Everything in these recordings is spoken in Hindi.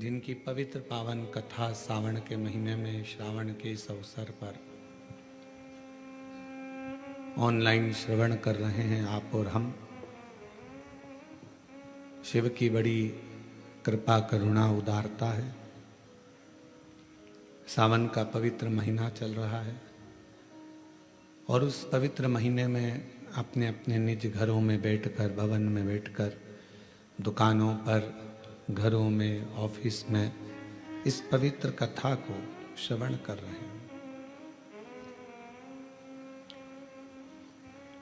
जिनकी पवित्र पावन कथा सावन के महीने में श्रावण के इस अवसर पर ऑनलाइन श्रवण कर रहे हैं आप और हम। शिव की बड़ी कृपा करुणा उदारता है। सावन का पवित्र महीना चल रहा है और उस पवित्र महीने में अपने अपने निज घरों में बैठकर, भवन में बैठकर, दुकानों पर, घरों में, ऑफिस में इस पवित्र कथा को श्रवण कर रहे हैं।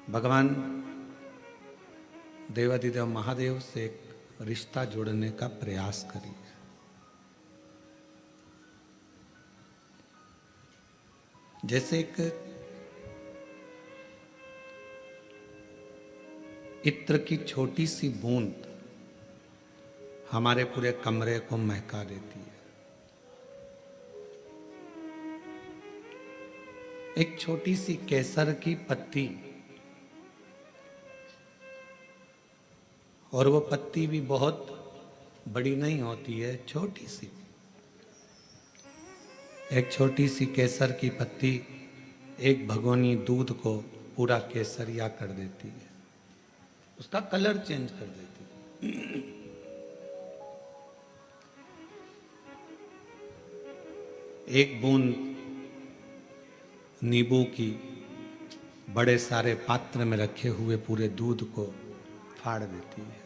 भगवान देवाधिदेव महादेव से एक रिश्ता जोड़ने का प्रयास करिए। जैसे एक इत्र की छोटी सी बूंद हमारे पूरे कमरे को महका देती है। एक छोटी सी केसर की पत्ती, और वो पत्ती भी बहुत बड़ी नहीं होती है, छोटी सी। एक छोटी सी केसर की पत्ती एक भगोनी दूध को पूरा केसरिया कर देती है, उसका कलर चेंज कर देती है। एक बूंद नींबू की बड़े सारे पात्र में रखे हुए पूरे दूध को फाड़ देती है।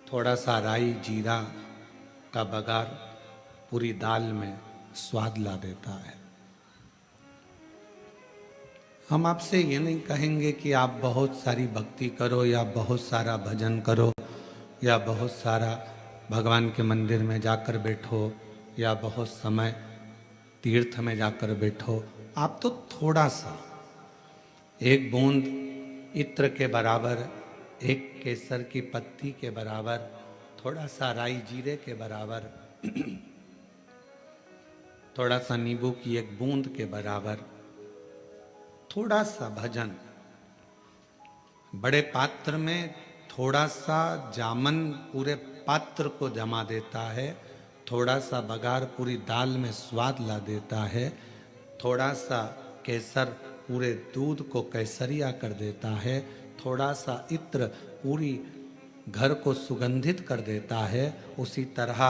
थोड़ा सा राई जीरा का बघार पूरी दाल में स्वाद ला देता है। हम आपसे ये नहीं कहेंगे कि आप बहुत सारी भक्ति करो या बहुत सारा भजन करो या बहुत सारा भगवान के मंदिर में जाकर बैठो या बहुत समय तीर्थ में जाकर बैठो। आप तो थोड़ा सा, एक बूंद इत्र के बराबर, एक केसर की पत्ती के बराबर, थोड़ा सा राई जीरे के बराबर, थोड़ा सा नींबू की एक बूंद के बराबर, थोड़ा सा भजन, बड़े पात्र में थोड़ा सा जामन पूरे पात्र को जमा देता है, थोड़ा सा बघार पूरी दाल में स्वाद ला देता है, थोड़ा सा केसर पूरे दूध को केसरिया कर देता है, थोड़ा सा इत्र पूरी घर को सुगंधित कर देता है। उसी तरह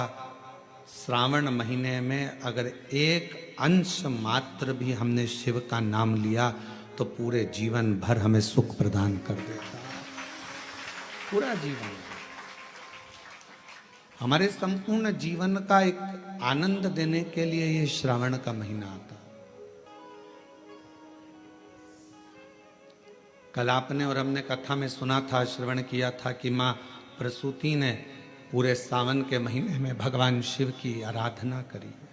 श्रावण महीने में अगर एक अंश मात्र भी हमने शिव का नाम लिया तो पूरे जीवन भर हमें सुख प्रदान कर देता है। पूरा जीवन, हमारे संपूर्ण जीवन का एक आनंद देने के लिए ये श्रावण का महीना आता है। कल आपने और हमने कथा में सुना था, श्रवण किया था कि माँ प्रसूति ने पूरे सावन के महीने में भगवान शिव की आराधना करी है।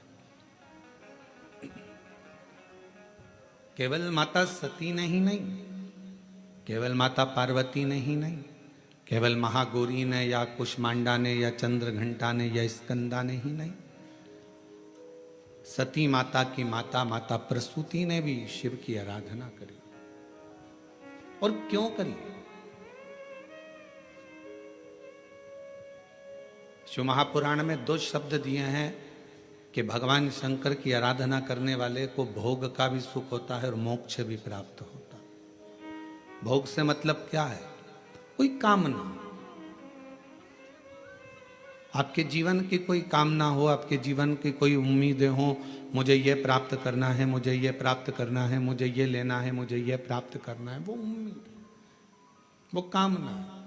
केवल माता सती ने ही नहीं, केवल माता पार्वती ने ही नहीं, केवल महागौरी ने या कुष्मांडा ने या चंद्रघंटा ने या स्कंदा ने ही नहीं, सती माता की माता माता प्रसूति ने भी शिव की आराधना करी। और क्यों करी? शिव महापुराण में 2 शब्द दिए हैं कि भगवान शंकर की आराधना करने वाले को भोग का भी सुख होता है और मोक्ष भी प्राप्त होता है। भोग से मतलब क्या है? कोई कामना, आपके जीवन की कोई कामना हो, आपके जीवन की कोई उम्मीदें हो, मुझे ये प्राप्त करना है, मुझे ये प्राप्त करना है, मुझे ये लेना है, मुझे ये प्राप्त करना है, वो उम्मीद, वो कामना है।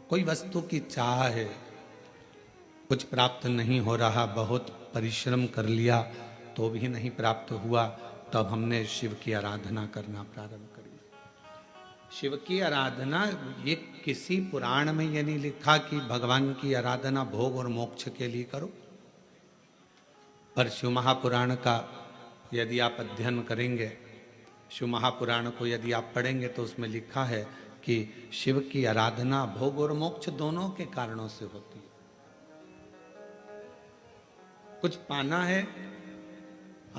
कोई वस्तु की चाह है, कुछ प्राप्त नहीं हो रहा, बहुत परिश्रम कर लिया तो भी नहीं प्राप्त हुआ, तब हमने शिव की आराधना करना प्रारंभ करी। शिव की आराधना, ये किसी पुराण में ये नहीं लिखा कि भगवान की आराधना भोग और मोक्ष के लिए करो, पर शिव महापुराण का यदि आप अध्ययन करेंगे, शिव महापुराण को यदि आप पढ़ेंगे तो उसमें लिखा है कि शिव की आराधना भोग और मोक्ष दोनों के कारणों से होती है। कुछ पाना है,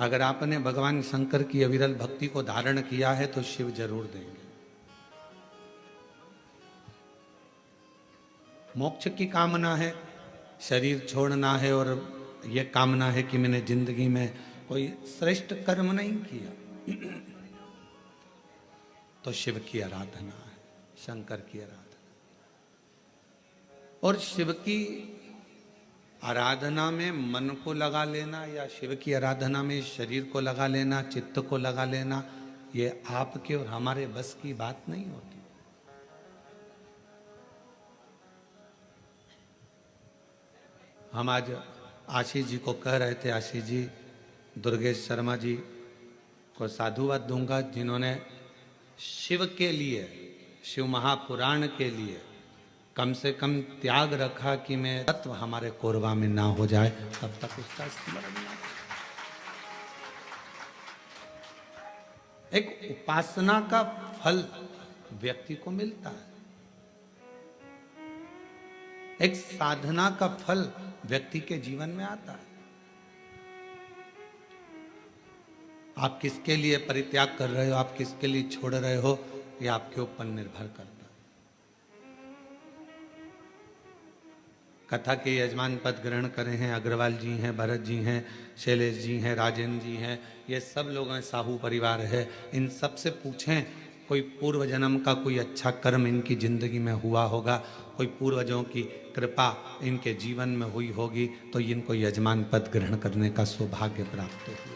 अगर आपने भगवान शंकर की अविरल भक्ति को धारण किया है तो शिव जरूर देंगे। मोक्ष की कामना है, शरीर छोड़ना है, और ये कामना है कि मैंने जिंदगी में कोई श्रेष्ठ कर्म नहीं किया, तो शिव की आराधना है, शंकर की आराधना। और शिव की आराधना में मन को लगा लेना या शिव की आराधना में शरीर को लगा लेना, चित्त को लगा लेना, ये आपके और हमारे बस की बात नहीं होती। हम आज आशीष जी को कह रहे थे, आशीष जी दुर्गेश शर्मा जी को साधुवाद दूंगा, जिन्होंने शिव के लिए, शिव महापुराण के लिए कम से कम त्याग रखा कि मैं तत्व हमारे कोरबा में ना हो जाए, तब तक उसका स्मरण ना। एक उपासना का फल व्यक्ति को मिलता है, एक साधना का फल व्यक्ति के जीवन में आता है। आप किसके लिए परित्याग कर रहे हो, आप किसके लिए छोड़ रहे हो, ये आपके ऊपर निर्भर करता है। कथा के यजमान पद ग्रहण करे हैं अग्रवाल जी हैं, भरत जी हैं, शैलेश जी हैं, राजेंद्र जी हैं, ये सब लोग हैं, साहू परिवार है। इन सब से पूछें कोई पूर्व जन्म का कोई अच्छा कर्म इनकी जिंदगी में हुआ होगा, कोई पूर्वजों की कृपा इनके जीवन में हुई होगी, तो इनको यजमान पद ग्रहण करने का सौभाग्य प्राप्त हुआ,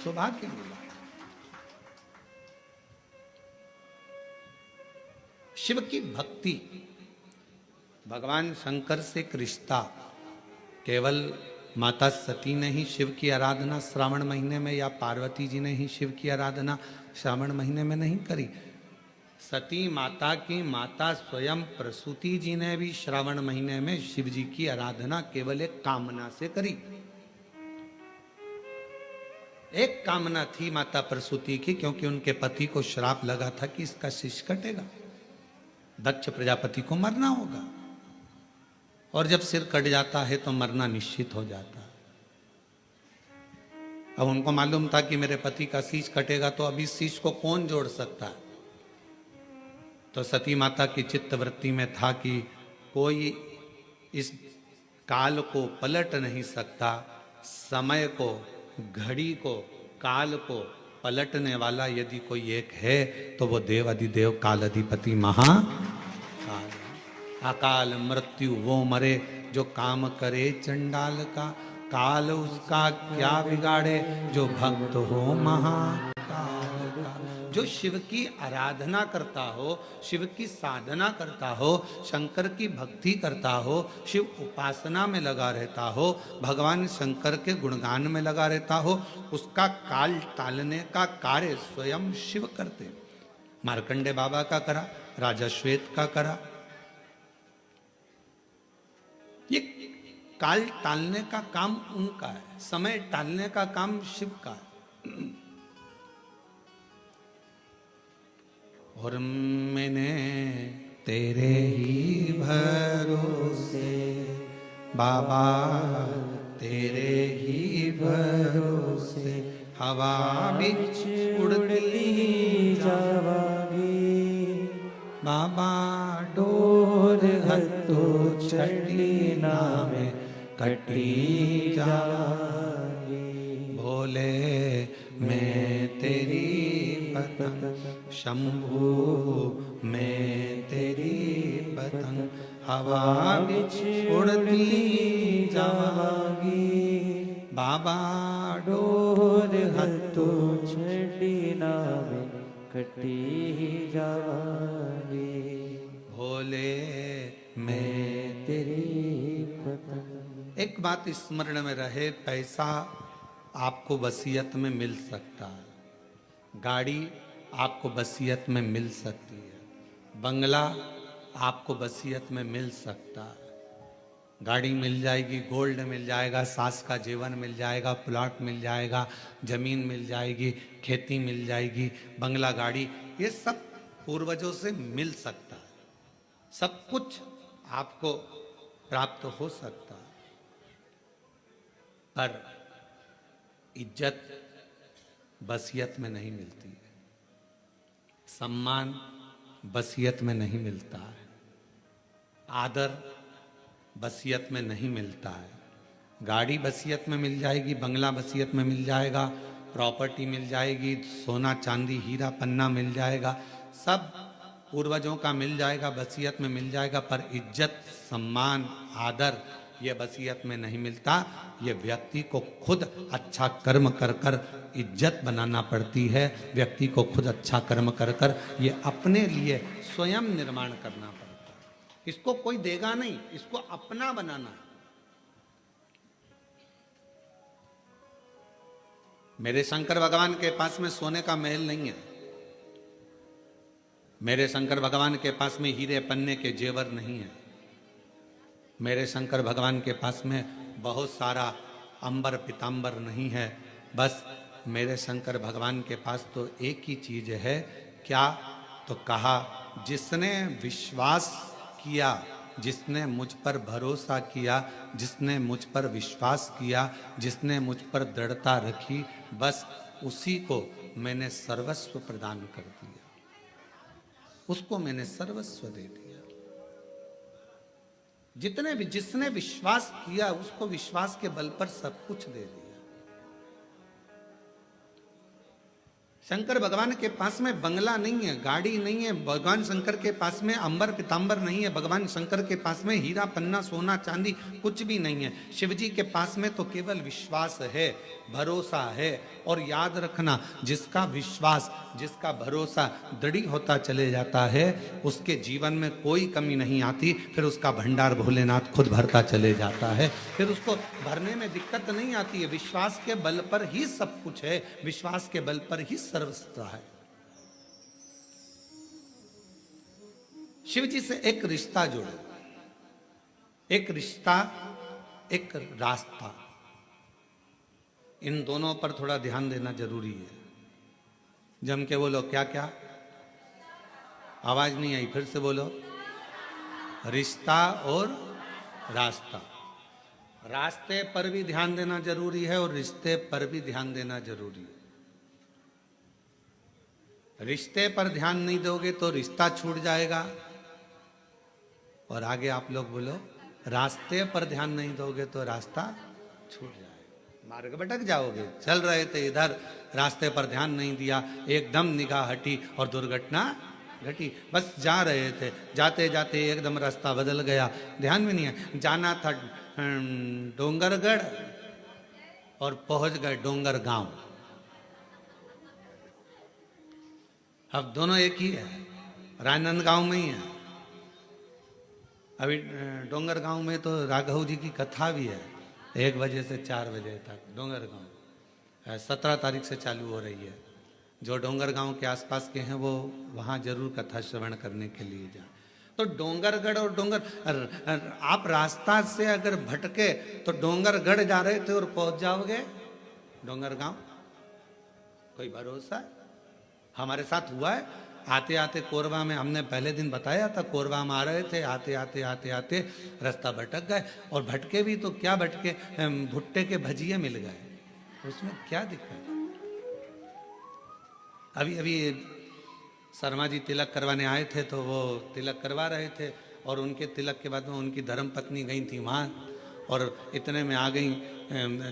सौभाग्य मिला। शिव की भक्ति, भगवान शंकर से एक रिश्ता, केवल माता सती ने ही शिव की आराधना श्रावण महीने में या पार्वती जी ने ही शिव की आराधना श्रावण महीने में नहीं करी। सती माता की माता स्वयं प्रसूति जी ने भी श्रावण महीने में शिव जी की आराधना केवल एक कामना से करी। एक कामना थी माता प्रसूति की, क्योंकि उनके पति को श्राप लगा था कि इसका शिश कटेगा, दक्ष प्रजापति को मरना होगा, और जब सिर कट जाता है तो मरना निश्चित हो जाता है। अब उनको मालूम था कि मेरे पति का शीश कटेगा, तो अभी शीश को कौन जोड़ सकता है। तो सती माता की चित्त वृत्ति में था कि कोई इस काल को पलट नहीं सकता, समय को, घड़ी को, काल को पलटने वाला यदि कोई एक है तो वो देव अधिदेव काल अधिपति महाकाल। अकाल मृत्यु वो मरे जो काम करे चंडाल का, काल उसका क्या बिगाड़े जो भक्त हो महाकाल का। जो शिव की आराधना करता हो, शिव की साधना करता हो, शंकर की भक्ति करता हो, शिव उपासना में लगा रहता हो, भगवान शंकर के गुणगान में लगा रहता हो, उसका काल टालने का कार्य स्वयं शिव करते। मार्कंडे बाबा का करा, राजा श्वेत का करा। ये काल टालने का काम उनका है, समय टालने का काम शिव का है। और मैंने तेरे ही भरोसे बाबा, तेरे ही भरोसे हवा बिच उड़ती जावागी, बाबा डोर हत्तो छड़ी नामे कटी जावागी। भोले मैं तेरी पतंग, शंभू मैं तेरी पतंग, हवा बिच उड़ती जावागी, बाबा डोर हत्तो छड़ी नामे कटी जावागी। भोले मैं तेरी पतंग। एक बात स्मरण में रहे, पैसा आपको वसीयत में मिल सकता है, गाड़ी आपको वसीयत में मिल सकती है, बंगला आपको वसीयत में मिल सकता है, गाड़ी मिल जाएगी, गोल्ड मिल जाएगा, सास का जीवन मिल जाएगा, प्लॉट मिल जाएगा, जमीन मिल जाएगी, खेती मिल जाएगी, बंगला, गाड़ी, ये सब पूर्वजों से मिल सकता है, सब कुछ आपको प्राप्त हो सकता है। पर इज्जत बसियत में नहीं मिलती है, सम्मान बसियत में नहीं मिलता है, आदर बसियत में नहीं मिलता है। गाड़ी बसियत में मिल जाएगी, बंगला बसियत में मिल जाएगा, प्रॉपर्टी मिल जाएगी, सोना चांदी हीरा पन्ना मिल जाएगा, सब पूर्वजों का मिल जाएगा, बसियत में मिल जाएगा, पर इज्जत सम्मान आदर ये बसियत में नहीं मिलता। ये व्यक्ति को खुद अच्छा कर्म कर कर इज्जत बनाना पड़ती है, व्यक्ति को खुद अच्छा कर्म कर कर ये अपने लिए स्वयं निर्माण करना पड़ता है। इसको कोई देगा नहीं, इसको अपना बनाना है। मेरे शंकर भगवान के पास में सोने का महल नहीं है, मेरे शंकर भगवान के पास में हीरे पन्ने के जेवर नहीं है, मेरे शंकर भगवान के पास में बहुत सारा अंबर पीतांबर नहीं है। बस मेरे शंकर भगवान के पास तो एक ही चीज है, क्या? तो कहा जिसने विश्वास किया, जिसने मुझ पर भरोसा किया, जिसने मुझ पर विश्वास किया, जिसने मुझ पर दृढ़ता रखी, बस उसी को मैंने सर्वस्व प्रदान कर दिया, उसको मैंने सर्वस्व दे दिया। जिसने विश्वास किया उसको विश्वास के बल पर सब कुछ दे दिया। शंकर भगवान के पास में बंगला नहीं है, गाड़ी नहीं है, भगवान शंकर के पास में अंबर पीतांबर नहीं है, भगवान शंकर के पास में हीरा पन्ना सोना चांदी कुछ भी नहीं है। शिव जी के पास में तो केवल विश्वास है, भरोसा है। और याद रखना, जिसका विश्वास जिसका भरोसा दृढ़ होता चले जाता है, उसके जीवन में कोई कमी नहीं आती, फिर उसका भंडार भोलेनाथ खुद भरता चले जाता है, फिर उसको भरने में दिक्कत नहीं आती है। विश्वास के बल पर ही सब कुछ है, विश्वास के बल पर ही सर्वस्व है। शिव जी से एक रिश्ता जोड़ो, एक रिश्ता एक रास्ता, इन दोनों पर थोड़ा ध्यान देना जरूरी है। जम के बोलो, क्या क्या? आवाज नहीं आई, फिर से बोलो। रिश्ता और रास्ता। रास्ते पर भी ध्यान देना जरूरी है और रिश्ते पर भी ध्यान देना जरूरी है। रिश्ते पर ध्यान नहीं दोगे तो रिश्ता छूट जाएगा, और आगे आप लोग बोलो, रास्ते पर ध्यान नहीं दोगे तो रास्ता छूट जाएगा, मार्ग भटक जाओगे। चल रहे थे इधर, रास्ते पर ध्यान नहीं दिया, एकदम निगाह हटी और दुर्घटना घटी। बस जा रहे थे, जाते जाते एकदम रास्ता बदल गया, ध्यान में नहीं है। जाना था डोंगरगढ़ और पहुंच गए डोंगर गांव। अब दोनों एक ही है, राजनांदगांव में ही है। अभी डोंगर गांव में तो राघव जी की कथा भी है, 1 बजे से 4 बजे तक डोंगर गांव 17 तारीख से चालू हो रही है। जो डोंगर गांव के आसपास के हैं वो वहाँ जरूर कथा श्रवण करने के लिए जाए। तो डोंगरगढ़ और डोंगर, आप रास्ता से अगर भटके तो डोंगरगढ़ जा रहे थे और पहुंच जाओगे डोंगर गांव, कोई भरोसा? हमारे साथ हुआ है। आते आते कोरबा में, हमने पहले दिन बताया था, कोरबा में आ रहे थे, आते आते आते आते रास्ता भटक गए। और भटके भी तो क्या भटके, भुट्टे के भजिए मिल गए, उसमें क्या दिक्कत? अभी अभी शर्मा जी तिलक करवाने आए थे, तो वो तिलक करवा रहे थे, और उनके तिलक के बाद में उनकी धर्म पत्नी गई थी वहाँ, और इतने में आ गई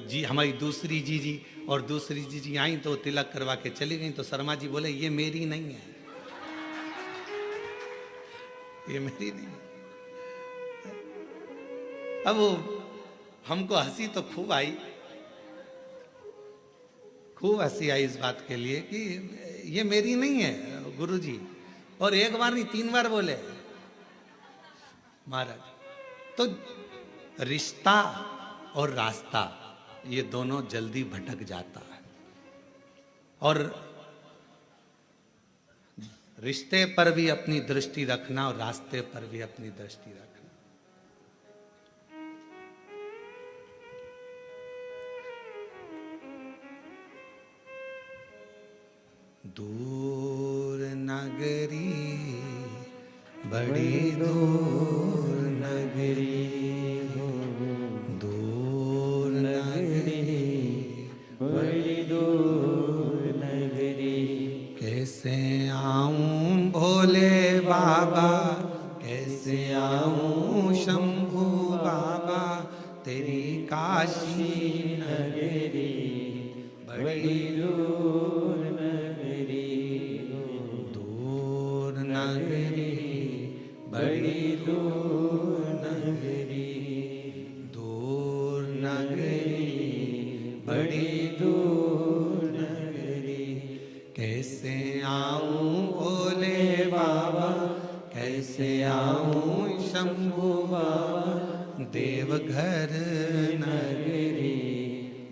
जी हमारी दूसरी जीजी, और दूसरी जीजी आई तो तिलक करवा के चली गई। तो शर्मा जी बोले, ये मेरी नहीं है, ये मेरी नहीं है। अब हमको हंसी तो खूब आई, खूब हंसी आई इस बात के लिए कि ये मेरी नहीं है गुरुजी। और एक बार नहीं 3 बार बोले महाराज। तो रिश्ता और रास्ता ये दोनों जल्दी भटक जाता है, और रिश्ते पर भी अपनी दृष्टि रखना और रास्ते पर भी अपनी दृष्टि रखना। दूर नगरी, बड़ी दूर नगरी, दूर नगरी, बड़ी बड़ी दूर नगरी। कैसे आऊं भोले बाबा, कैसे आऊं शंभू बाबा, देवघर नगरी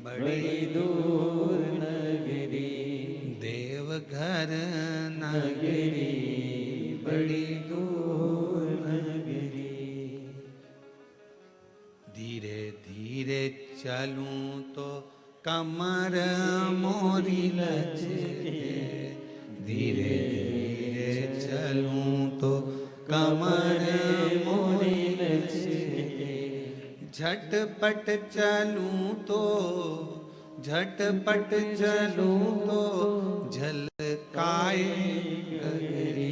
बड़ी दूर नगरी। देवघर नगरी बड़ी दूर नगरी। धीरे धीरे चलूं तो कमर मोरी लचके, धीरे धीरे चलूं तो कमर मोरी लचके। झटपट चलूं तो, झटपट चलूं तो झलकाए गगरी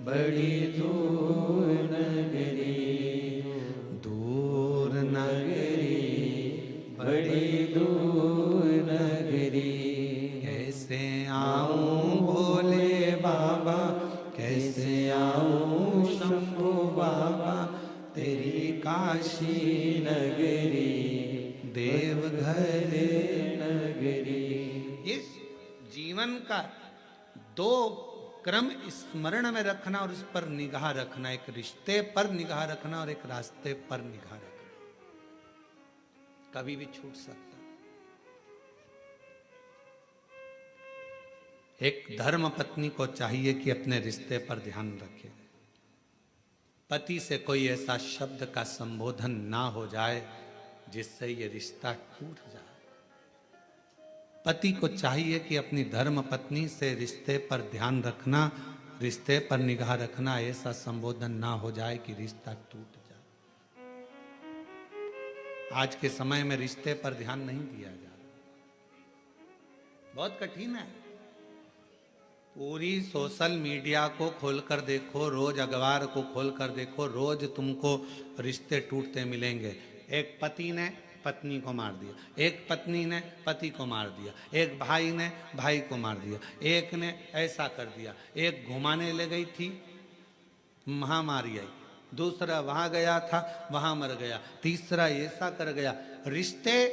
बड़ी दूर नगरी। दूर नगरी बड़ी दूर नगरी। कैसे आऊं भोले बाबा, कैसे आऊं शंभू बाबा, तेरी काशी नगरी देवघर नगरी। इस जीवन का दो क्रम स्मरण में रखना और उस पर निगाह रखना, एक रिश्ते पर निगाह रखना और एक रास्ते पर निगाह रखना। कभी भी छूट सकता। एक धर्म पत्नी को चाहिए कि अपने रिश्ते पर ध्यान रखे। पति से कोई ऐसा शब्द का संबोधन ना हो जाए जिससे ये रिश्ता टूट जाए। पति को चाहिए कि अपनी धर्म पत्नी से रिश्ते पर ध्यान रखना, रिश्ते पर निगाह रखना, ऐसा संबोधन ना हो जाए कि रिश्ता टूट जाए। आज के समय में रिश्ते पर ध्यान नहीं दिया जा रहा, बहुत कठिन है। पूरी सोशल मीडिया को खोलकर देखो, रोज अखबार को खोलकर देखो, रोज तुमको रिश्ते टूटते मिलेंगे। एक पति ने पत्नी को मार दिया, एक पत्नी ने पति को मार दिया, एक भाई ने भाई को मार दिया, एक ने ऐसा कर दिया, एक घुमाने ले गई थी महामारी आई, दूसरा वहां गया था वहां मर गया, तीसरा ऐसा कर गया। रिश्ते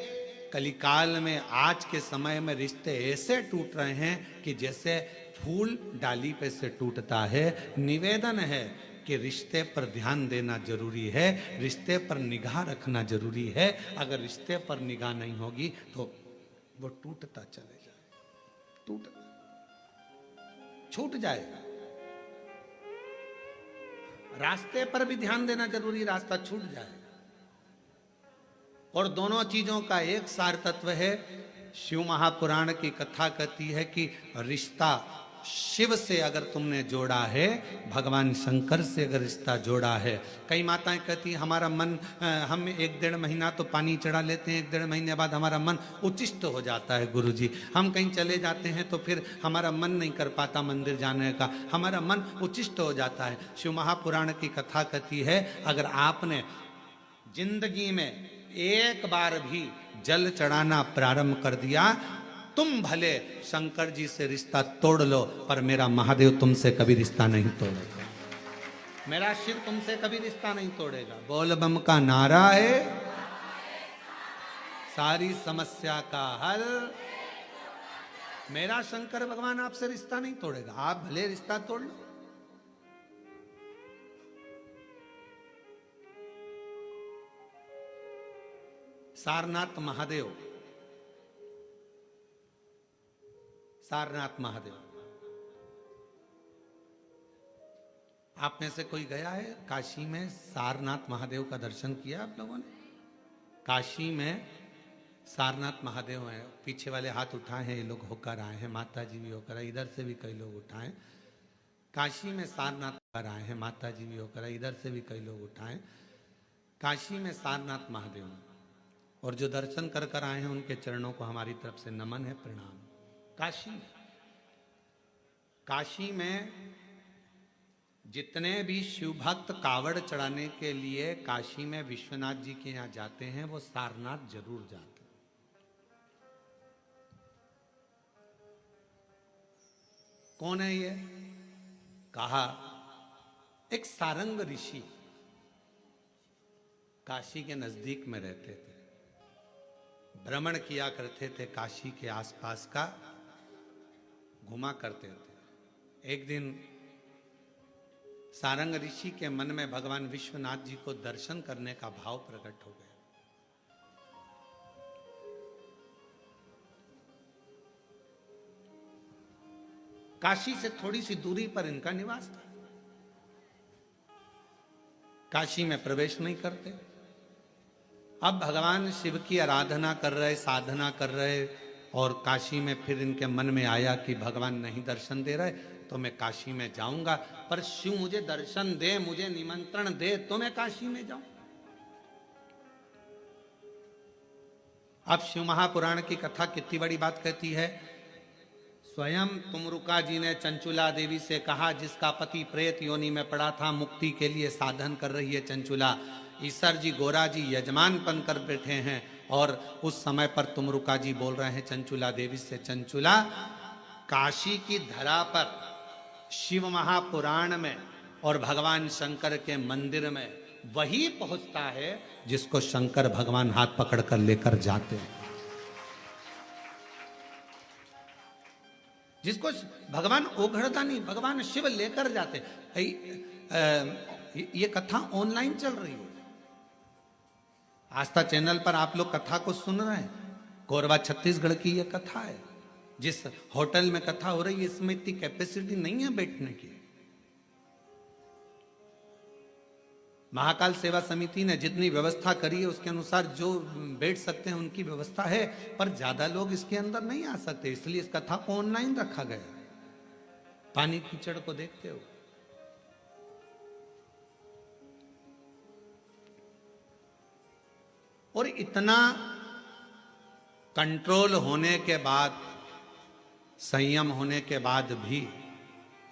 कलिकाल में, आज के समय में रिश्ते ऐसे टूट रहे हैं कि जैसे फूल डाली पे से टूटता है। निवेदन है कि रिश्ते पर ध्यान देना जरूरी है, रिश्ते पर निगाह रखना जरूरी है। अगर रिश्ते पर निगाह नहीं होगी तो वो टूटता चले जाए, छूट जाएगा। रास्ते पर भी ध्यान देना जरूरी, रास्ता छूट जाएगा। और दोनों चीजों का एक सार तत्व है। शिव महापुराण की कथा कहती है कि रिश्ता शिव से अगर तुमने जोड़ा है, भगवान शंकर से अगर रिश्ता जोड़ा है। कई माताएं कहती हैं हमारा मन, हम 1-1.5 महीना तो पानी चढ़ा लेते हैं, 1-1.5 महीने बाद हमारा मन उचिष्ट हो जाता है गुरुजी। हम कहीं चले जाते हैं तो फिर हमारा मन नहीं कर पाता मंदिर जाने का, हमारा मन उचिष्ट हो जाता है। शिव महापुराण की कथा कहती है अगर आपने जिंदगी में एक बार भी जल चढ़ाना प्रारंभ कर दिया, तुम भले शंकर जी से रिश्ता तोड़ लो पर मेरा महादेव तुमसे कभी रिश्ता नहीं तोड़ेगा, मेरा शिव तुमसे कभी रिश्ता नहीं तोड़ेगा। बोल बम का नारा है, सारी समस्या का हल। मेरा शंकर भगवान आपसे रिश्ता नहीं तोड़ेगा, आप भले रिश्ता तोड़ लो। सारनाथ महादेव, सारनाथ महादेव, आप में से कोई गया है काशी में? सारनाथ महादेव का दर्शन किया आप लोगों ने? काशी में सारनाथ महादेव हैं। पीछे वाले हाथ उठाए हैं, ये लोग होकर आए हैं, माता जी भी होकर आए, इधर से भी कई लोग उठाए। काशी में सारनाथ होकर आए हैं, माता जी भी होकर आए, इधर से भी कई लोग उठाए। काशी में सारनाथ महादेव, और जो दर्शन कर कर आए हैं उनके चरणों को हमारी तरफ से नमन है, प्रणाम। काशी में जितने भी शिव भक्त कावड़ चढ़ाने के लिए काशी में विश्वनाथ जी के यहाँ जाते हैं वो सारनाथ जरूर जाते हैं। कौन है ये? कहा एक सारंग ऋषि काशी के नजदीक में रहते थे। भ्रमण किया करते थे, काशी के आसपास का घुमा करते थे। एक दिन सारंग ऋषि के मन में भगवान विश्वनाथ जी को दर्शन करने का भाव प्रकट हो गया। काशी से थोड़ी सी दूरी पर इनका निवास था। काशी में प्रवेश नहीं करते। अब भगवान शिव की आराधना कर रहे, साधना कर रहे, और काशी में फिर इनके मन में आया कि भगवान नहीं दर्शन दे रहे तो मैं काशी में जाऊंगा, पर शिव मुझे दर्शन दे, मुझे निमंत्रण दे तो मैं काशी में जाऊं। अब शिव महापुराण की कथा कितनी बड़ी बात कहती है। स्वयं तुमरुका जी ने चंचुला देवी से कहा, जिसका पति प्रेत योनि में पड़ा था, मुक्ति के लिए साधन कर रही है चंचुला। ईसर जी गोरा जी यजमान बन कर बैठे हैं, और उस समय पर तुमरुका जी बोल रहे हैं चंचुला देवी से, चंचुला काशी की धरा पर शिव महापुराण में और भगवान शंकर के मंदिर में वही पहुंचता है जिसको शंकर भगवान हाथ पकड़कर लेकर जाते हैं, जिसको भगवान ओघड़दानी भगवान शिव लेकर जाते। ये कथा ऑनलाइन चल रही है, आस्था चैनल पर आप लोग कथा को सुन रहे हैं। कोरबा छत्तीसगढ़ की ये कथा है। जिस होटल में कथा हो रही है इसमें इतनी कैपेसिटी नहीं है बैठने की। महाकाल सेवा समिति ने जितनी व्यवस्था करी है उसके अनुसार जो बैठ सकते हैं उनकी व्यवस्था है, पर ज्यादा लोग इसके अंदर नहीं आ सकते, इसलिए इस कथा को ऑनलाइन रखा गया पानी कीचड़ को देखते हो। और इतना कंट्रोल होने के बाद, संयम होने के बाद भी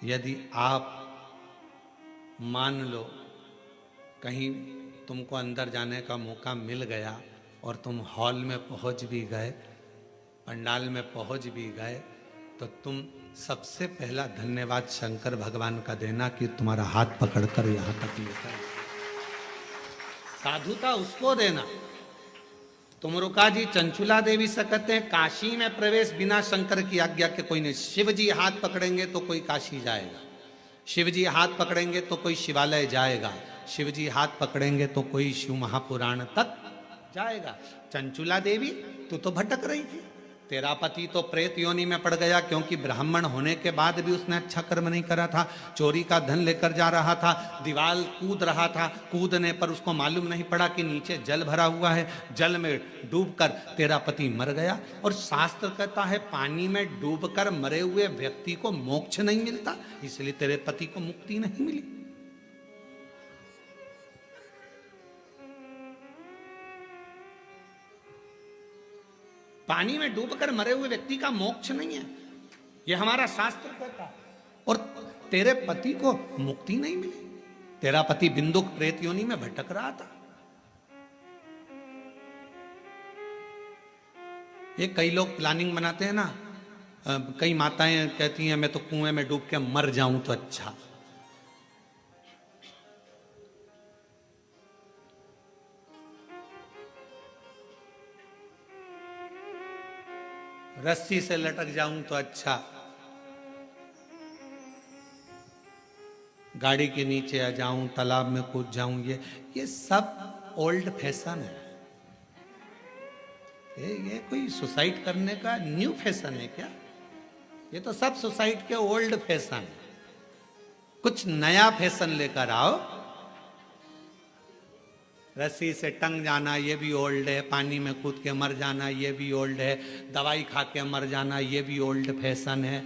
यदि आप मान लो कहीं तुमको अंदर जाने का मौका मिल गया और तुम हॉल में पहुंच भी गए, पंडाल में पहुंच भी गए, तो तुम सबसे पहला धन्यवाद शंकर भगवान का देना कि तुम्हारा हाथ पकड़कर यहां तक लेकर। साधुता उसको देना। तुमरुका जी चंचुला देवी से कहते हैं, काशी में प्रवेश बिना शंकर की आज्ञा के कोई नहीं। शिव जी हाथ पकड़ेंगे तो कोई काशी जाएगा, शिव जी हाथ पकड़ेंगे तो कोई शिवालय जाएगा, शिव जी हाथ पकड़ेंगे तो कोई शिव महापुराण तक जाएगा। चंचुला देवी तू तो भटक रही थी, तेरा पति तो प्रेत योनि में पड़ गया, क्योंकि ब्राह्मण होने के बाद भी उसने अच्छा कर्म नहीं करा था, चोरी का धन लेकर जा रहा था, दीवार कूद रहा था, कूदने पर उसको मालूम नहीं पड़ा कि नीचे जल भरा हुआ है, जल में डूबकर तेरा पति मर गया। और शास्त्र कहता है पानी में डूबकर मरे हुए व्यक्ति को मोक्ष नहीं मिलता, इसलिए तेरे पति को मुक्ति नहीं मिली। पानी में डूबकर मरे हुए व्यक्ति का मोक्ष नहीं है, यह हमारा शास्त्र कहता है। और तेरे पति को मुक्ति नहीं मिली, तेरा पति बिंदुक प्रेत योनि में भटक रहा था। ये कई लोग प्लानिंग बनाते हैं ना, कई माताएं कहती हैं मैं तो कुएं में डूब के मर जाऊं तो अच्छा। रस्सी से लटक जाऊं तो अच्छा, गाड़ी के नीचे आ जाऊं, तालाब में कूद जाऊं, ये सब ओल्ड फैशन है। ये कोई सुसाइड करने का न्यू फैशन है क्या? ये तो सब सुसाइड के ओल्ड फैशन है। कुछ नया फैशन लेकर आओ। रस्सी से टंग जाना ये भी ओल्ड है, पानी में कूद के मर जाना ये भी ओल्ड है, दवाई खा के मर जाना ये भी ओल्ड फैशन है,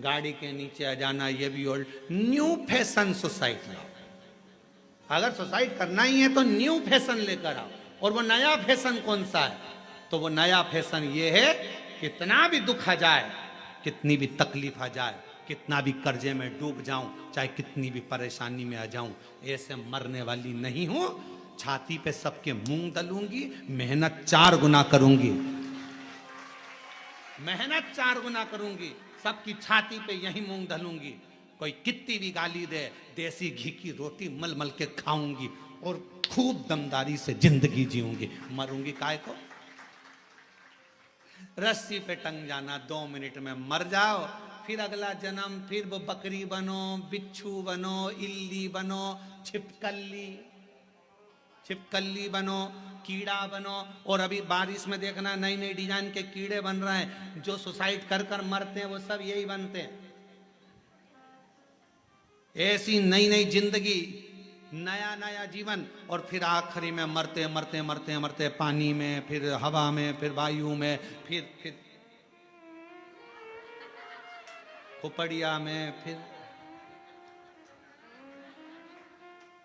गाड़ी के नीचे आ जाना ये भी ओल्ड। न्यू फैशन सुसाइड लाओ। अगर सुसाइड करना ही है तो न्यू फैशन लेकर आओ। और वो नया फैशन कौन सा है? तो वो नया फैशन ये है, कितना भी दुख आ जाए, कितनी भी तकलीफ आ जाए, कितना भी कर्जे में डूब जाऊं, चाहे कितनी भी परेशानी में आ जाऊं, ऐसे मरने वाली नहीं हूं। छाती पे सबके मूंग दलूंगी, मेहनत 4 गुना करूंगी, मेहनत 4 गुना करूंगी, सबकी छाती पे यही मूंग दलूंगी। कोई कितनी भी गाली दे, देसी घी की रोटी मल मल के खाऊंगी और खूब दमदारी से जिंदगी जीऊंगी। मरूंगी काय को? रस्सी पे टंग जाना, 2 मिनट में मर जाओ, फिर अगला जन्म, फिर वो बकरी बनो, बिच्छू बनो, इल्ली बनो, छिपकली बनो, कीड़ा बनो। और अभी बारिश में देखना नई नई डिजाइन के कीड़े बन रहे हैं, जो सुसाइड कर कर मरते हैं वो सब यही बनते हैं। ऐसी नई नई जिंदगी, नया नया जीवन, और फिर आखिरी में मरते मरते मरते मरते पानी में, फिर हवा में, फिर वायु में, फिर खोपड़िया में,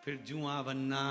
फिर जुआ बनना,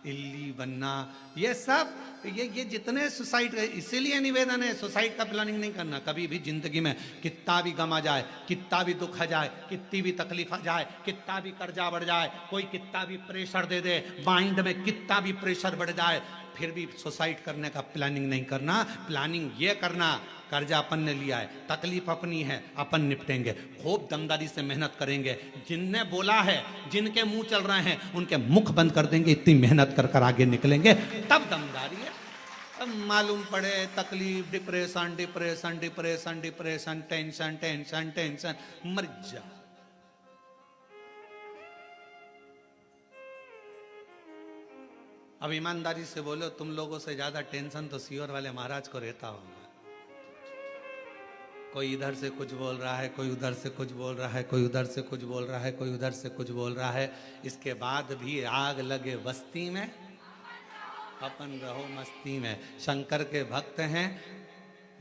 इल्ली बनना, ये सब ये जितने सुसाइड, इसीलिए निवेदन है सुसाइड का प्लानिंग नहीं करना कभी भी जिंदगी में। कितना भी गम आ जाए, कितना भी दुख आ जाए, कितनी भी तकलीफ आ जाए, कितना भी कर्जा बढ़ जाए, कोई कितना भी प्रेशर दे दे, माइंड में कितना भी प्रेशर बढ़ जाए, फिर भी सुसाइड करने का प्लानिंग नहीं करना। प्लानिंग ये करना, कर्जा अपन ने लिया है, तकलीफ अपनी है, अपन निपटेंगे, खूब दमदारी से मेहनत करेंगे। जिनने बोला है, जिनके मुंह चल रहे हैं, उनके मुख बंद कर देंगे, इतनी मेहनत कर कर आगे निकलेंगे, तब दमदारी है। अब मालूम पड़े तकलीफ, depression depression depression depression, tension tension tension, मर जा। अब ईमानदारी से बोलो, तुम लोगों से ज्यादा टेंशन तो सीवर वाले महाराज को रहता होगा। कोई इधर से कुछ बोल रहा है, कोई उधर से कुछ बोल रहा है, कोई उधर से कुछ बोल रहा है, कोई उधर से कुछ बोल रहा है। इसके बाद भी आग लगे बस्ती में, अपन रहो मस्ती में। शंकर के भक्त हैं,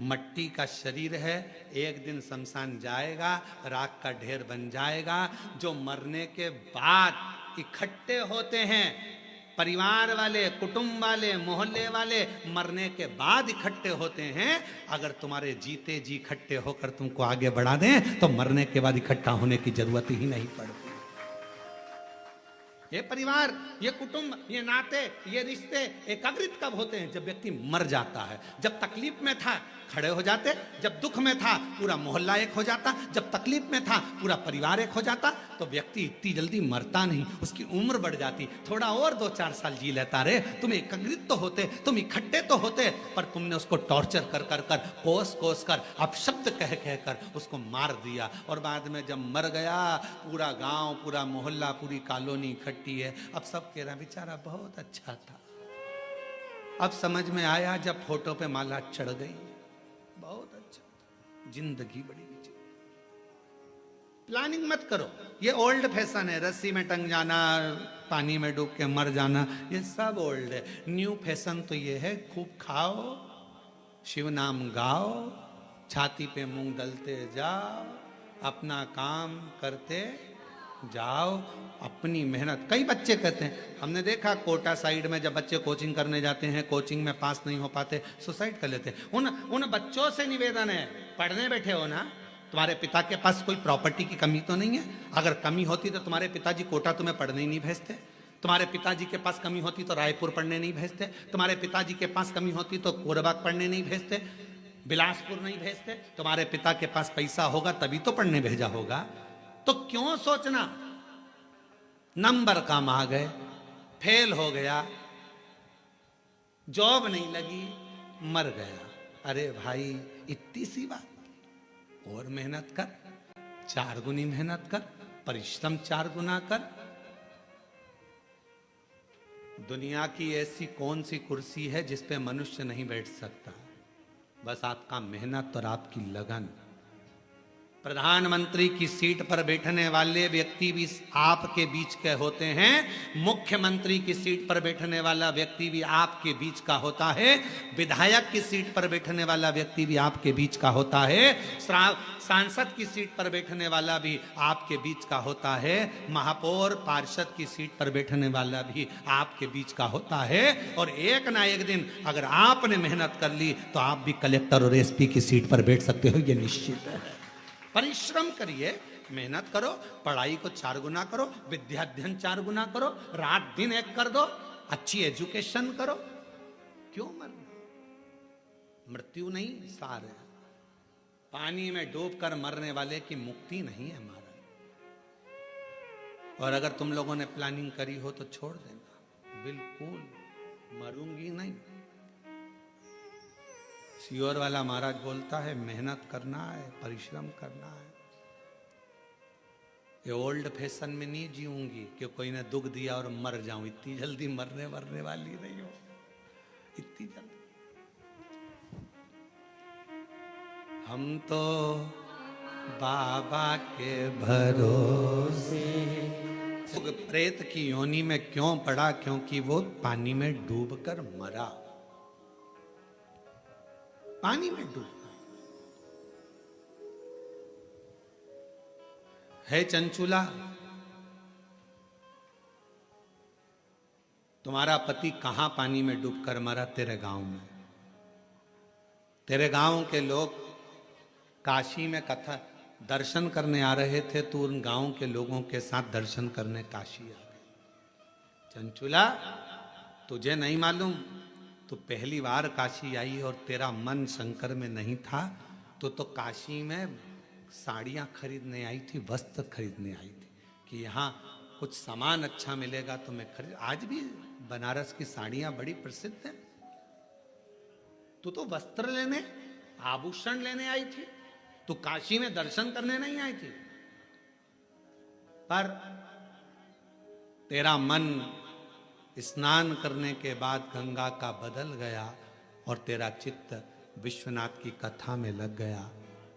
मट्टी का शरीर है, एक दिन शमशान जाएगा, राख का ढेर बन जाएगा। जो मरने के बाद इकट्ठे होते हैं, परिवार वाले, कुटुंब वाले, मोहल्ले वाले, मरने के बाद इकट्ठे होते हैं। अगर तुम्हारे जीते जी इकट्ठे होकर तुमको आगे बढ़ा दें, तो मरने के बाद इकट्ठा होने की जरूरत ही नहीं पड़ती। ये परिवार, ये कुटुंब, ये नाते, ये रिश्ते एकाग्रित कब होते हैं? जब व्यक्ति मर जाता है। जब तकलीफ में था खड़े हो जाते, जब दुख में था पूरा मोहल्ला एक हो जाता, जब तकलीफ में था पूरा परिवार एक हो जाता। तो व्यक्ति इतनी जल्दी मरता नहीं, उसकी उम्र बढ़ जाती, थोड़ा और 2-4 साल जी लेता। रे तुम एकाग्रित तो होते, तुम इकट्ठे तो होते, पर तुमने उसको टॉर्चर कर कर कर, कोस कोस कर, अपशब्द कह कह कर उसको मार दिया। और बाद में जब मर गया, पूरा गांव, पूरा मोहल्ला, पूरी कॉलोनी इकट्ठी है। अब सब कह रहा बेचारा बहुत अच्छा था। अब समझ में आया जब फोटो पे माला चढ़ गई, बहुत अच्छा, जिंदगी बड़ी अच्छी। प्लानिंग मत करो, ये ओल्ड फैशन है। रस्सी में टंग जाना, पानी में डूब के मर जाना, ये सब ओल्ड है। न्यू फैशन तो ये है, खूब खाओ, शिव नाम गाओ, छाती पे मूंग दलते जाओ, अपना काम करते जाओ, अपनी मेहनत। कई बच्चे कहते हैं, हमने देखा कोटा साइड में जब बच्चे कोचिंग करने जाते हैं, कोचिंग में पास नहीं हो पाते, सुसाइड कर लेते हैं। उन बच्चों से निवेदन है, पढ़ने बैठे हो ना, तुम्हारे पिता के पास कोई प्रॉपर्टी की कमी तो नहीं है? अगर कमी होती तो तुम्हारे पिताजी कोटा तुम्हें पढ़ने ही नहीं भेजते। तुम्हारे पिताजी के पास कमी होती तो रायपुर पढ़ने नहीं भेजते। तुम्हारे पिताजी के पास कमी होती तो कोरबा पढ़ने नहीं भेजते, बिलासपुर नहीं भेजते। तुम्हारे पिता के पास पैसा होगा तभी तो पढ़ने भेजा होगा। तो क्यों सोचना नंबर कम आ गए, फेल हो गया, जॉब नहीं लगी, मर गया। अरे भाई इतनी सी बात, और मेहनत कर, 4 गुनी मेहनत कर, परिश्रम 4 गुना कर। दुनिया की ऐसी कौन सी कुर्सी है जिस पे मनुष्य नहीं बैठ सकता? बस आपका मेहनत और आपकी लगन। प्रधानमंत्री की सीट पर बैठने वाले व्यक्ति भी आपके बीच के होते हैं, मुख्यमंत्री की सीट पर बैठने वाला व्यक्ति भी आपके बीच का होता है, विधायक की सीट पर बैठने वाला व्यक्ति भी आपके बीच का होता है, सांसद की सीट पर बैठने वाला भी आपके बीच का होता है, महापौर पार्षद की सीट पर बैठने वाला भी आपके बीच का होता है। और एक ना एक दिन अगर आपने मेहनत कर ली तो आप भी कलेक्टर और एसपी की सीट पर बैठ सकते हो, ये निश्चित है। परिश्रम करिए, मेहनत करो, पढ़ाई को 4 गुना करो, विद्याध्ययन 4 गुना करो, रात दिन एक कर दो, अच्छी एजुकेशन करो। क्यों मरना? मृत्यु नहीं सार है। पानी में डूबकर मरने वाले की मुक्ति नहीं है हमारा। और अगर तुम लोगों ने प्लानिंग करी हो तो छोड़ देना, बिल्कुल मरूंगी नहीं। सियोर वाला महाराज बोलता है मेहनत करना है, परिश्रम करना है। ये ओल्ड फैशन में नहीं जीऊंगी कि कोई ने दुख दिया और मर जाऊं। इतनी जल्दी मरने वाली नहीं हो, इतनी जल्दी। हम तो बाबा के भरोसे। प्रेत की योनि में क्यों पड़ा? क्योंकि वो पानी में डूबकर मरा, पानी में डूब है। चंचुला, तुम्हारा पति कहां पानी में डूबकर मरा? तेरे गांव में। तेरे गांव के लोग काशी में कथा दर्शन करने आ रहे थे, तो उन गांव के लोगों के साथ दर्शन करने काशी आ गए। चंचुला, तुझे नहीं मालूम, तू पहली बार काशी आई और तेरा मन शंकर में नहीं था, तो काशी में साड़ियां खरीदने आई थी, वस्त्र खरीदने आई थी कि यहाँ कुछ सामान अच्छा मिलेगा तो मैं खरीद। आज भी बनारस की साड़ियां बड़ी प्रसिद्ध हैं। तू तो वस्त्र लेने, आभूषण लेने आई थी, तू काशी में दर्शन करने नहीं आई थी। पर तेरा मन स्नान करने के बाद गंगा का बदल गया और तेरा चित्त विश्वनाथ की कथा में लग गया।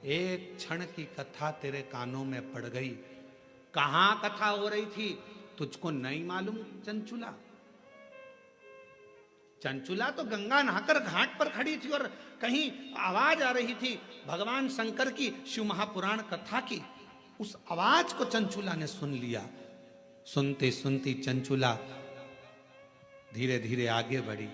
एक क्षण की कथा तेरे कानों में पड़ गई। कहां कथा हो रही थी तुझको नहीं मालूम? चंचुला, चंचुला तो गंगा नहाकर घाट पर खड़ी थी और कहीं आवाज आ रही थी भगवान शंकर की, शिव महापुराण कथा की। उस आवाज को चंचुला ने सुन लिया। सुनते सुनती चंचुला धीरे धीरे आगे बढ़ी।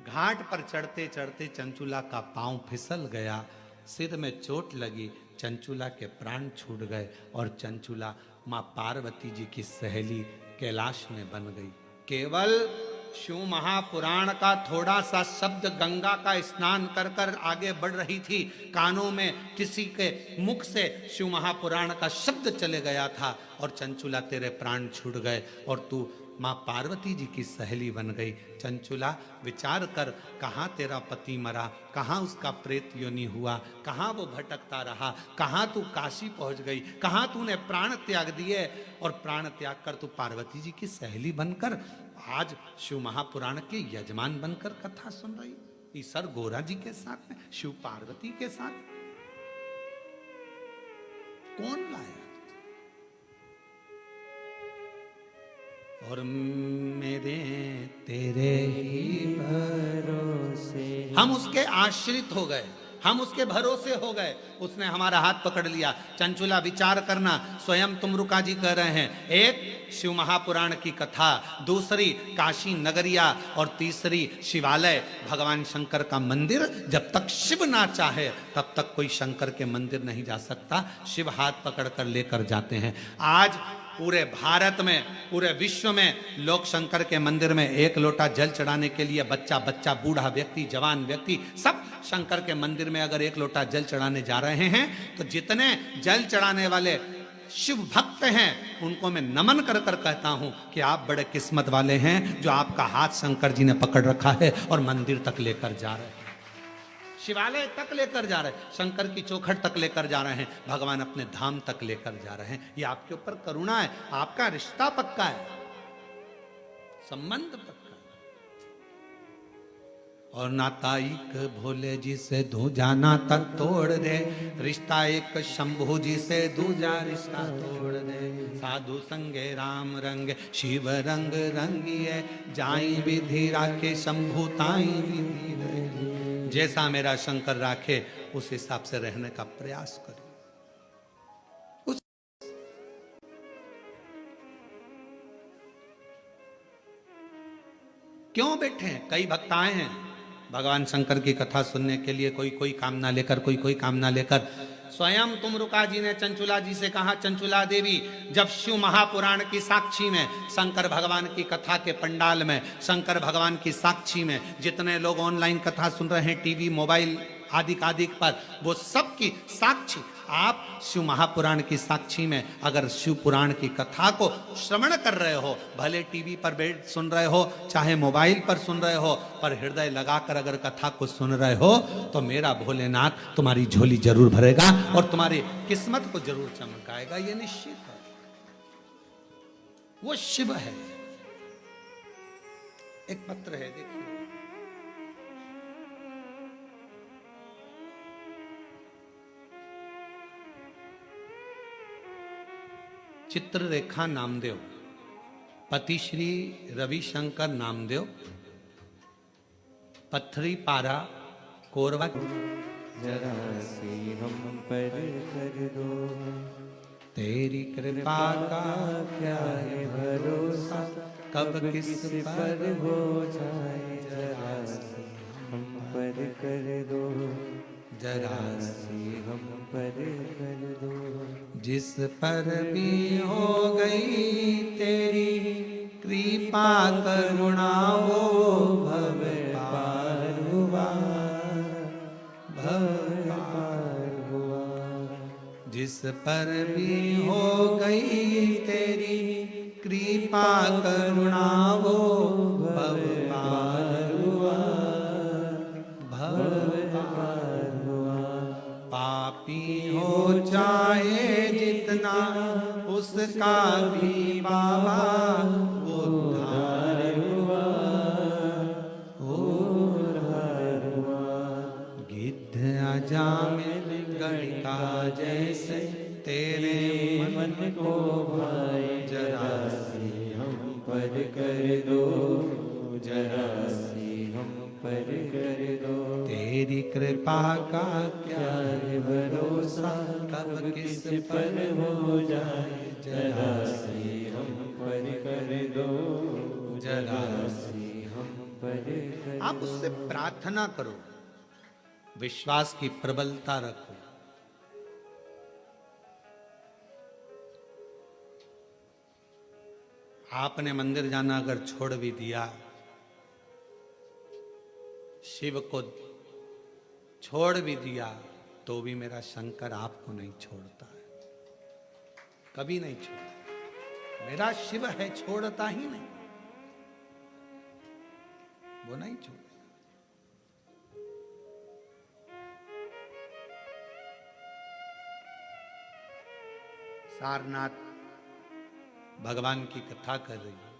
घाट पर चढ़ते चढ़ते चंचुला का पांव फिसल गया, सिर में चोट लगी, चंचुला के प्राण छूट गए और चंचुला मां पार्वती जी की सहेली कैलाश में बन गई। केवल शिव महापुराण का थोड़ा सा शब्द गंगा का स्नान कर कर आगे बढ़ रही थी, कानों में किसी के मुख से शिव महापुराण का शब्द चले गया था और चंचुला तेरे प्राण छूट गए और तू मां पार्वती जी की सहेली बन गई। चंचुला, विचार कर, कहाँ तेरा पति मरा, कहाँ उसका प्रेत योनि हुआ, कहाँ वो भटकता रहा, कहाँ तू काशी पहुंच गई, कहाँ तूने प्राण त्याग दिए और प्राण त्याग कर तू पार्वती जी की सहेली बनकर आज शिव महापुराण के यजमान बनकर कथा सुन रही। ईसर गोरा जी के साथ में, शिव पार्वती के साथ। कौन लाया? और मेरे तेरे ही भरोसे हम उसके आश्रित हो गए, हम उसके भरोसे हो गए। उसने हमारा हाथ पकड़ लिया। चंचुला, विचार करना, स्वयं तुमरुका जी कह रहे हैं, एक शिव महापुराण की कथा, दूसरी काशी नगरिया और तीसरी शिवालय, भगवान शंकर का मंदिर। जब तक शिव ना चाहे तब तक कोई शंकर के मंदिर नहीं जा सकता। शिव हाथ पकड़ कर लेकर जाते हैं। आज पूरे भारत में, पूरे विश्व में लोग शंकर के मंदिर में एक लोटा जल चढ़ाने के लिए बच्चा बच्चा, बूढ़ा व्यक्ति, जवान व्यक्ति, सब शंकर के मंदिर में अगर एक लोटा जल चढ़ाने जा रहे हैं तो जितने जल चढ़ाने वाले शिव भक्त हैं उनको मैं नमन कर कर कहता हूं कि आप बड़े किस्मत वाले हैं जो आपका हाथ शंकर जी ने पकड़ रखा है और मंदिर तक लेकर जा रहे हैं, शिवालय तक लेकर जा रहे हैं, शंकर की चौखट तक लेकर जा रहे हैं, भगवान अपने धाम तक लेकर जा रहे हैं। ये आपके ऊपर करुणा है, आपका रिश्ता पक्का है, संबंध पक्का है। और नाता एक भोले जी से दूजा नाता तोड़ दे, रिश्ता एक शंभू जी से दूजा रिश्ता तोड़ दे। साधु संगे राम रंग शिव रंग रंगिए, जाई विधि राखे शंभू ताई विधि रंगिए। जैसा मेरा शंकर राखे उस हिसाब से रहने का प्रयास करो। क्यों बैठे हैं? कई भक्त आए हैं भगवान शंकर की कथा सुनने के लिए, कोई कोई कामना लेकर, कोई कोई कामना लेकर। स्वयं तुमरुका जी ने चंचुला जी से कहा, चंचुला देवी, जब शिव महापुराण की साक्षी में, शंकर भगवान की कथा के पंडाल में, शंकर भगवान की साक्षी में जितने लोग ऑनलाइन कथा सुन रहे हैं, टीवी मोबाइल आदिक आदिक पर, वो सबकी साक्षी आप शिव महापुराण की साक्षी में अगर शिव पुराण की कथा को श्रवण कर रहे हो, भले टीवी पर बैठ सुन रहे हो, चाहे मोबाइल पर सुन रहे हो, पर हृदय लगाकर अगर कथा को सुन रहे हो, तो मेरा भोलेनाथ तुम्हारी झोली जरूर भरेगा और तुम्हारी किस्मत को जरूर चमकाएगा। ये निश्चित है। वो शिव है। एक पत्र है, देखिए। चित्ररेखा नामदेव, पति श्री रविशंकर नामदेव, पत्थरी पारा, कोरवा। जरा सी हम पर कर दो, तेरी कृपा का क्या है भरोसा, कब किस पर हो जाए। जरा सी हम पर कर दो, जरा सी हम पर कर दो। जिस पर भी हो गई तेरी कृपा करुणा, वो भव पार हुआ, भव पार हुआ। जिस पर भी हो गई तेरी कृपा करुणा, वो भव पार हुआ, भव पार हुआ। पापी हो चाहे जितना, उसका भी बाबा उद्धार हुआ, उद्धार हुआ। गिद्ध अजामिल गणिका जैसे तेरे मन को भाई। जरा सी हम पर कर दो, जरा सी हम पर कर दो। तेरी कृपा का क्या है भरोसा, कब किस पर हो जाए। जरा सी हम पर कर दो, जरा सी हम पर कर आप उससे प्रार्थना करो, विश्वास की प्रबलता रखो। आपने मंदिर जाना अगर छोड़ भी दिया, शिव को छोड़ भी दिया, तो भी मेरा शंकर आपको नहीं छोड़ता है, कभी नहीं छोड़ता। मेरा शिव है, छोड़ता ही नहीं, वो नहीं छोड़ता। सारनाथ भगवान की कथा कर रही है।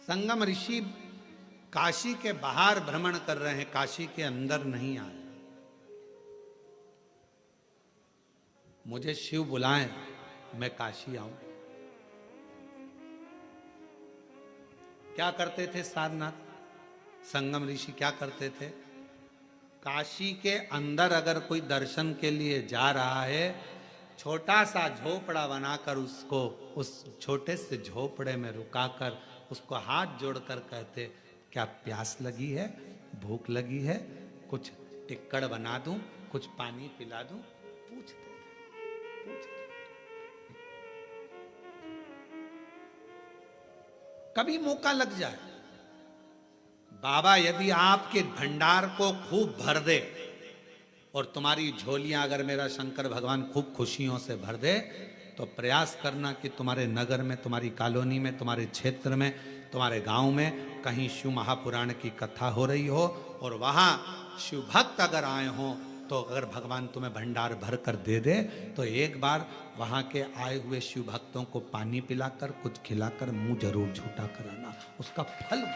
संगम ऋषि काशी के बाहर भ्रमण कर रहे हैं, काशी के अंदर नहीं आए। मुझे शिव बुलाएं, मैं काशी आऊं। क्या करते थे सारनाथ, संगम ऋषि क्या करते थे? काशी के अंदर अगर कोई दर्शन के लिए जा रहा है, छोटा सा झोपड़ा बनाकर उसको उस छोटे से झोपड़े में रुकाकर उसको हाथ जोड़कर कहते, क्या प्यास लगी है, भूख लगी है, कुछ टिक्कड़ बना दूं, कुछ पानी पिला दूं? पूछते थे। कभी मौका लग जाए, बाबा यदि आपके भंडार को खूब भर दे और तुम्हारी झोलियां अगर मेरा शंकर भगवान खूब खुशियों से भर दे, तो प्रयास करना कि तुम्हारे नगर में, तुम्हारी कॉलोनी में, तुम्हारे क्षेत्र में, तुम्हारे गांव में कहीं शिव महापुराण की कथा हो रही हो और वहां शिव भक्त अगर आए हों, तो अगर भगवान तुम्हें भंडार भर कर दे दे, तो एक बार वहां के आए हुए शिव भक्तों को पानी पिलाकर, कुछ खिलाकर मुंह जरूर झूठा कराना। उसका फल,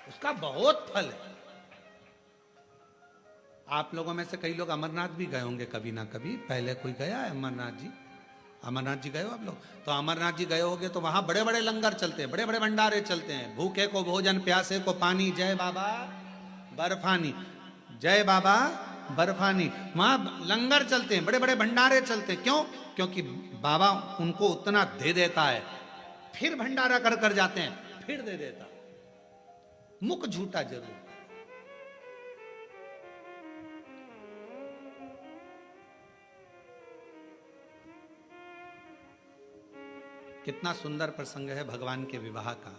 उसका बहुत फल है। आप लोगों में से कई लोग अमरनाथ भी गए होंगे कभी ना कभी, पहले कोई गया है अमरनाथ जी? अमरनाथ जी गए हो आप लोग? तो अमरनाथ जी गए होगे तो वहां बड़े बड़े लंगर चलते हैं, बड़े बड़े भंडारे चलते हैं। भूखे को भोजन, प्यासे को पानी, जय बाबा बर्फानी, जय बाबा बर्फानी। वहां लंगर चलते हैं, बड़े बड़े भंडारे चलते हैं। क्यों? क्योंकि बाबा उनको उतना दे देता है, फिर भंडारा कर कर जाते हैं, फिर दे देता। मुख झूठा जरूर। कितना सुंदर प्रसंग है भगवान के विवाह का।